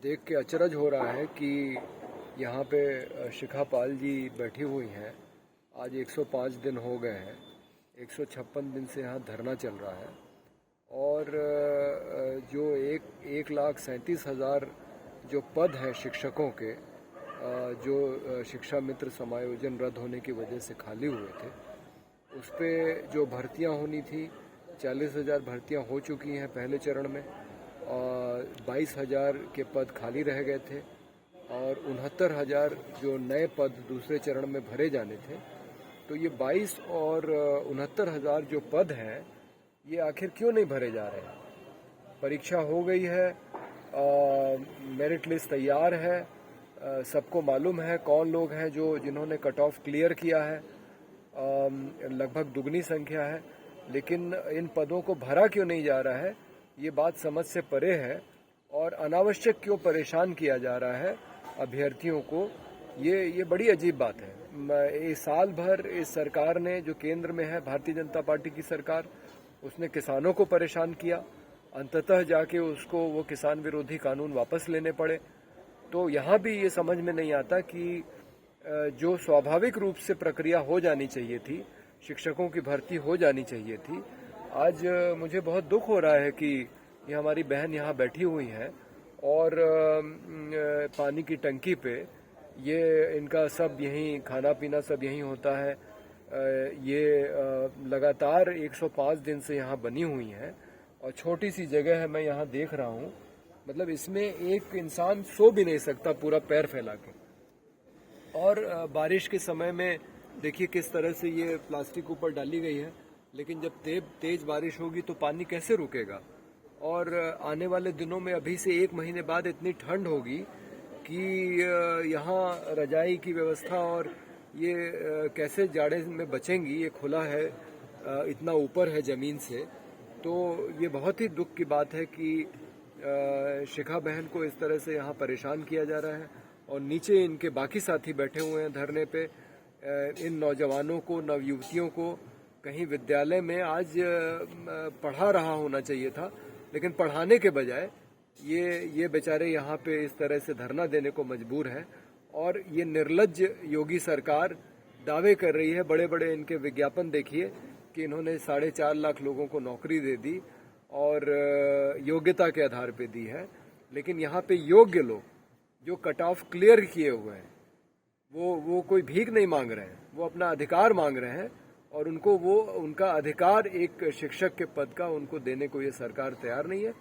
देख के अचरज हो रहा है कि यहाँ पे शिखा पाल जी बैठी हुई हैं। आज 105 दिन हो गए हैं, 156 दिन से यहाँ धरना चल रहा है और जो 1,37,000 जो पद हैं शिक्षकों के, जो शिक्षा मित्र समायोजन रद्द होने की वजह से खाली हुए थे, उस पर जो भर्तियाँ होनी थी 40,000 भर्तियाँ हो चुकी हैं पहले चरण में, 22,000 के पद खाली रह गए थे और 69,000 जो नए पद दूसरे चरण में भरे जाने थे। तो ये 22 और 69,000 जो पद हैं ये आखिर क्यों नहीं भरे जा रहे हैं? परीक्षा हो गई है, मेरिट लिस्ट तैयार है, सबको मालूम है कौन लोग हैं जिन्होंने कट ऑफ क्लियर किया है, लगभग दुगनी संख्या है, लेकिन इन पदों को भरा क्यों नहीं जा रहा है? ये बात समझ से परे है और अनावश्यक क्यों परेशान किया जा रहा है अभ्यर्थियों को, ये बड़ी अजीब बात है। इस साल भर इस सरकार ने, जो केंद्र में है भारतीय जनता पार्टी की सरकार, उसने किसानों को परेशान किया, अंततः जाके उसको वो किसान विरोधी कानून वापस लेने पड़े। तो यहाँ भी ये समझ में नहीं आता कि जो स्वाभाविक रूप से प्रक्रिया हो जानी चाहिए थी, शिक्षकों की भर्ती हो जानी चाहिए थी। आज मुझे बहुत दुख हो रहा है कि ये हमारी बहन यहाँ बैठी हुई हैं और पानी की टंकी पे ये इनका सब यहीं खाना पीना सब यहीं होता है। ये लगातार 105 दिन से यहाँ बनी हुई हैं और छोटी सी जगह है, मैं यहाँ देख रहा हूँ, मतलब इसमें एक इंसान सो भी नहीं सकता पूरा पैर फैला के। और बारिश के समय में देखिए किस तरह से ये प्लास्टिक ऊपर डाली गई है, लेकिन जब तेज बारिश होगी तो पानी कैसे रुकेगा? और आने वाले दिनों में अभी से 1 महीने बाद इतनी ठंड होगी कि यहाँ रजाई की व्यवस्था और ये कैसे जाड़े में बचेंगी? ये खुला है, इतना ऊपर है ज़मीन से, तो ये बहुत ही दुख की बात है कि शिखा बहन को इस तरह से यहाँ परेशान किया जा रहा है और नीचे इनके बाकी साथी बैठे हुए हैं धरने पे। इन नौजवानों को, नवयुवतियों को कहीं विद्यालय में आज पढ़ा रहा होना चाहिए था, लेकिन पढ़ाने के बजाय ये बेचारे यहाँ पे इस तरह से धरना देने को मजबूर हैं। और ये निर्लज्ज योगी सरकार दावे कर रही है, बड़े बड़े इनके विज्ञापन देखिए कि इन्होंने 4.5 लाख लोगों को नौकरी दे दी और योग्यता के आधार पे दी है, लेकिन यहाँ पे योग्य लोग जो कट ऑफ क्लियर किए हुए हैं वो कोई भीख नहीं मांग रहे हैं, वो अपना अधिकार मांग रहे हैं और उनको उनका अधिकार एक शिक्षक के पद का उनको देने को ये सरकार तैयार नहीं है।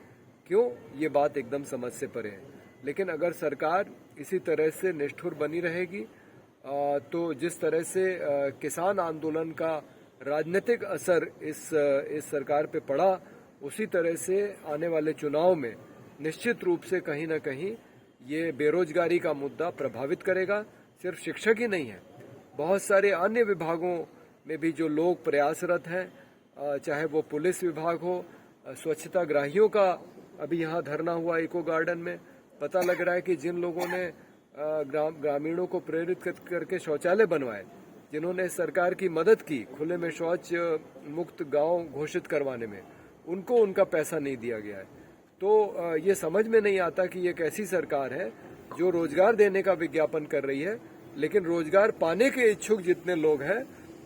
क्यों? ये बात एकदम समझ से परे है। लेकिन अगर सरकार इसी तरह से निष्ठुर बनी रहेगी तो जिस तरह से किसान आंदोलन का राजनीतिक असर इस सरकार पे पड़ा, उसी तरह से आने वाले चुनाव में निश्चित रूप से कहीं ना कहीं ये बेरोजगारी का मुद्दा प्रभावित करेगा। सिर्फ शिक्षक ही नहीं है, बहुत सारे अन्य विभागों में भी जो लोग प्रयासरत हैं, चाहे वो पुलिस विभाग हो, स्वच्छता ग्राहियों का अभी यहाँ धरना हुआ इको गार्डन में। पता लग रहा है कि जिन लोगों ने ग्रामीणों को प्रेरित करके शौचालय बनवाए, जिन्होंने सरकार की मदद की खुले में शौच मुक्त गांव घोषित करवाने में, उनको उनका पैसा नहीं दिया गया है। तो ये समझ में नहीं आता कि ये कैसी सरकार है जो रोजगार देने का विज्ञापन कर रही है, लेकिन रोजगार पाने के इच्छुक जितने लोग हैं,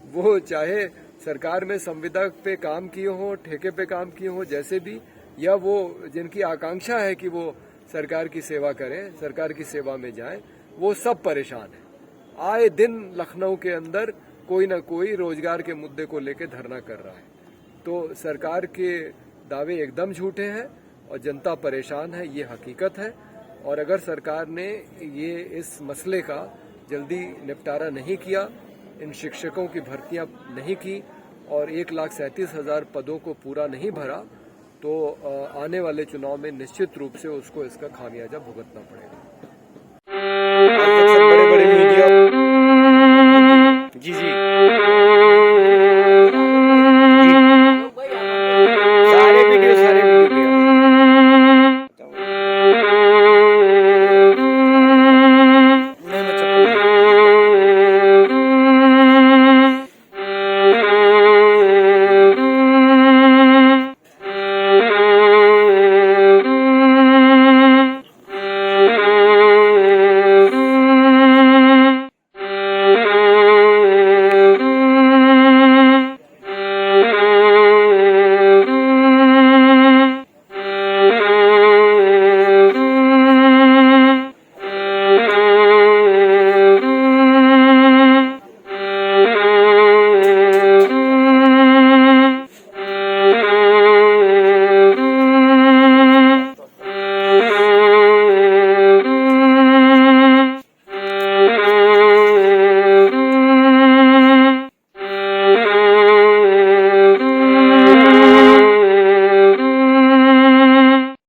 वो चाहे सरकार में संविदा पे काम किए हों, ठेके पे काम किए हों, जैसे भी, या वो जिनकी आकांक्षा है कि वो सरकार की सेवा करें, सरकार की सेवा में जाएं, वो सब परेशान हैं। आए दिन लखनऊ के अंदर कोई ना कोई रोजगार के मुद्दे को लेकर धरना कर रहा है। तो सरकार के दावे एकदम झूठे हैं और जनता परेशान है, ये हकीकत है। और अगर सरकार ने ये इस मसले का जल्दी निपटारा नहीं किया, इन शिक्षकों की भर्तियां नहीं की और 1,37,000 पदों को पूरा नहीं भरा, तो आने वाले चुनाव में निश्चित रूप से उसको इसका खामियाजा भुगतना पड़ेगा। बड़े बड़े मीडिया